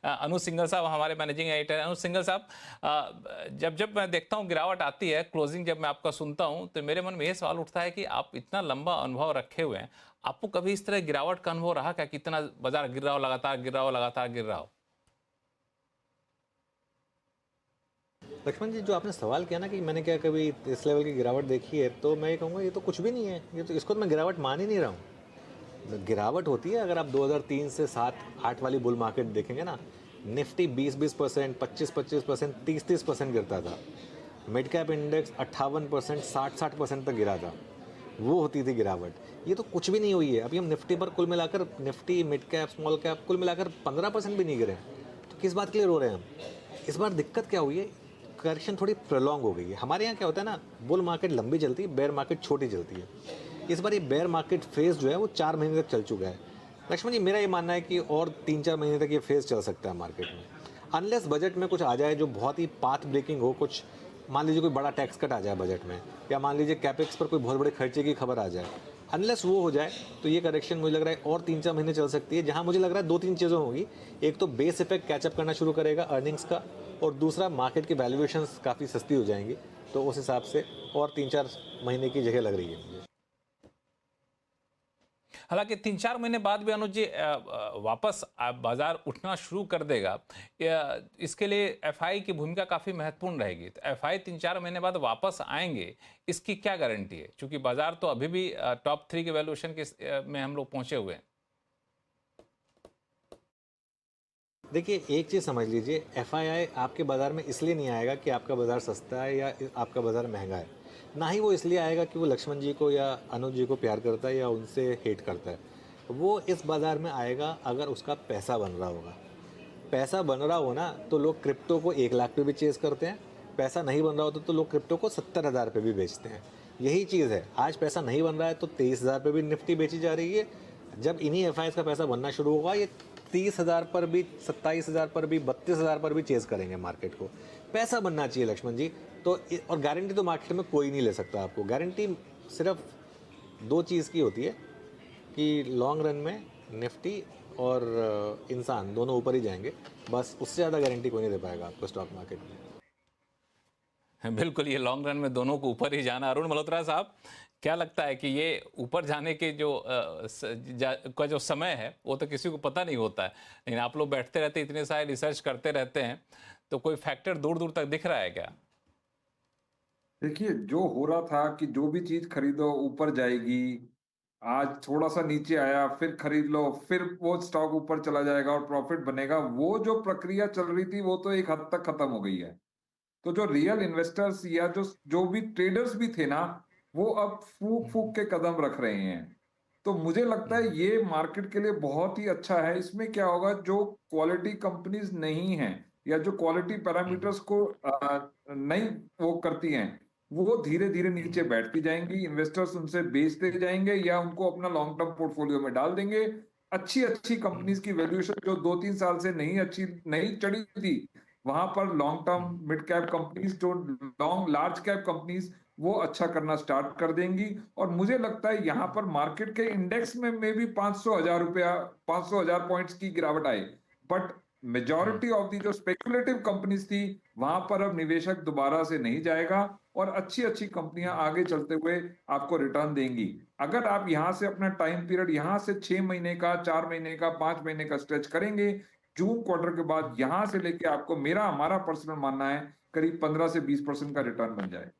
अनुज सिंघल साहब हमारे managing editor. अनुज सिंघल साहब, जब जब मैं देखता हूँ गिरावट आती है, क्लोजिंग जब मैं आपका सुनता हूँ, तो मेरे मन में ये सवाल उठता है कि आप इतना लंबा अनुभव रखे हुए हैं, आपको कभी इस तरह गिरावट का अनुभव रहा क्या? कितना बाजार गिर रहा हो, लगातार गिर रहा हो, लगातार गिर रहा हो? लक्ष्मण जी, जो आपने सवाल किया ना कि मैंने क्या कभी इस लेवल की गिरावट देखी है, तो मैं ये कहूँगा ये तो कुछ भी नहीं है। ये तो, इसको तो मैं गिरावट मान ही नहीं रहा हूँ। गिरावट होती है अगर आप 2003 से 7-8 वाली बुल मार्केट देखेंगे ना, निफ्टी 20-20%, 25-25%, 30-30% गिरता था। मिड कैप इंडेक्स 58%, 60-60% तक गिरा था। वो होती थी गिरावट। ये तो कुछ भी नहीं हुई है। अभी हम निफ्टी पर कुल मिलाकर, Nifty, mid cap, small cap कुल मिलाकर 15% भी नहीं गिरे। तो किस बात के लिए रो रहे हैं हम? इस बार दिक्कत क्या हुई है, करेक्शन थोड़ी प्रोलॉन्ग हो गई है। हमारे यहाँ क्या होता है ना, बुल मार्केट लंबी चलती है, बेयर मार्केट छोटी चलती है। इस बार ये बेयर मार्केट फेज जो है वो 4 महीने तक चल चुका है। लक्ष्मण जी, मेरा ये मानना है कि और 3-4 महीने तक ये फेज चल सकता है मार्केट में, अनलेस बजट में कुछ आ जाए जो बहुत ही पाथ ब्रेकिंग हो। कुछ मान लीजिए कोई बड़ा टैक्स कट आ जाए बजट में, या मान लीजिए कैपेक्स पर कोई बहुत बड़े खर्चे की खबर आ जाए। अनलेस वो हो जाए तो ये करेक्शन मुझे लग रहा है और 3-4 महीने चल सकती है, जहां मुझे लग रहा है 2-3 चीज़ें होंगी। एक तो बेस इफेक्ट कैचअप करना शुरू करेगा अर्निंग्स का, और दूसरा मार्केट की वैल्यूएशंस काफ़ी सस्ती हो जाएंगी। तो उस हिसाब से और 3-4 महीने की जगह लग रही है मुझे। हालांकि 3-4 महीने बाद भी अनुज जी वापस बाजार उठना शुरू कर देगा, इसके लिए एफआई की भूमिका काफी महत्वपूर्ण रहेगी। तो एफआई 3-4 महीने बाद वापस आएंगे, इसकी क्या गारंटी है? क्योंकि बाजार तो अभी भी टॉप 3 के वैल्यूएशन के में हम लोग पहुंचे हुए हैं। देखिए, एक चीज़ समझ लीजिए, एफआईआई आपके बाज़ार में इसलिए नहीं आएगा कि आपका बाज़ार सस्ता है या आपका बाज़ार महंगा है। ना ही वो इसलिए आएगा कि वो लक्ष्मण जी को या अनुज जी को प्यार करता है या उनसे हेट करता है। वो इस बाज़ार में आएगा अगर उसका पैसा बन रहा होगा। पैसा बन रहा हो ना, तो लोग क्रिप्टो को 1 लाख पे भी चेज़ करते हैं। पैसा नहीं बन रहा होता तो लोग क्रिप्टो को 70,000 पे भी बेचते हैं। यही चीज़ है, आज पैसा नहीं बन रहा है तो 23,000 पे भी निफ्टी बेची जा रही है। जब इन्हीं एफआईआईज़ का पैसा बनना शुरू होगा, ये 30,000 पर भी, 27,000 पर भी, 32,000 पर भी चेज़ करेंगे मार्केट को। पैसा बनना चाहिए लक्ष्मण जी। तो और गारंटी तो मार्केट में कोई नहीं ले सकता आपको। गारंटी सिर्फ 2 चीज़ की होती है कि लॉन्ग रन में निफ्टी और इंसान दोनों ऊपर ही जाएंगे। बस उससे ज़्यादा गारंटी कोई नहीं दे पाएगा आपको स्टॉक मार्केट में। बिल्कुल, ये लॉन्ग रन में दोनों को ऊपर ही जाना। अरुण मल्होत्रा साहब, क्या लगता है कि ये ऊपर जाने के का जो समय है वो तो किसी को पता नहीं होता है, लेकिन आप लोग बैठते रहते, इतने सारे रिसर्च करते रहते हैं, तो कोई फैक्टर दूर दूर तक दिख रहा है क्या? देखिए, जो हो रहा था कि जो भी चीज खरीदो ऊपर जाएगी, आज थोड़ा सा नीचे आया फिर खरीद लो, फिर वो स्टॉक ऊपर चला जाएगा और प्रॉफिट बनेगा, वो जो प्रक्रिया चल रही थी वो तो एक हद तक खत्म हो गई है। तो जो रियल इन्वेस्टर्स या जो जो भी ट्रेडर्स भी थे ना, वो अब फूक फूक के कदम रख रहे हैं। तो मुझे लगता है ये मार्केट के लिए बहुत ही अच्छा है। इसमें क्या होगा, जो क्वालिटी कंपनीज नहीं है या जो क्वालिटी पैरामीटर्स को नहीं वो करती हैं, वो धीरे धीरे नीचे बैठती जाएंगी। इन्वेस्टर्स उनसे बेचते जाएंगे या उनको अपना लॉन्ग टर्म पोर्टफोलियो में डाल देंगे। अच्छी अच्छी कंपनीज की वैल्यूएशन जो 2-3 साल से नहीं चढ़ी थी, वहां पर long term mid cap companies, जो लॉन्ग लार्ज कैप कंपनीज, वो अच्छा करना स्टार्ट कर देंगी। और मुझे लगता है यहां पर मार्केट के इंडेक्स में भी 500,000 पॉइंट्स की गिरावट आई, बट मेजॉरिटी ऑफ दी जो स्पेकुलेटिव कंपनीज थी, वहां पर अब निवेशक दोबारा से नहीं जाएगा और अच्छी अच्छी कंपनियां आगे चलते हुए आपको रिटर्न देंगी। अगर आप यहां से अपना टाइम पीरियड यहां से 6 महीने का, 4 महीने का, 5 महीने का स्ट्रेच करेंगे, जून क्वार्टर के बाद यहां से लेके आपको, मेरा हमारा पर्सनल मानना है, करीब 15 से 20% का रिटर्न बन जाए।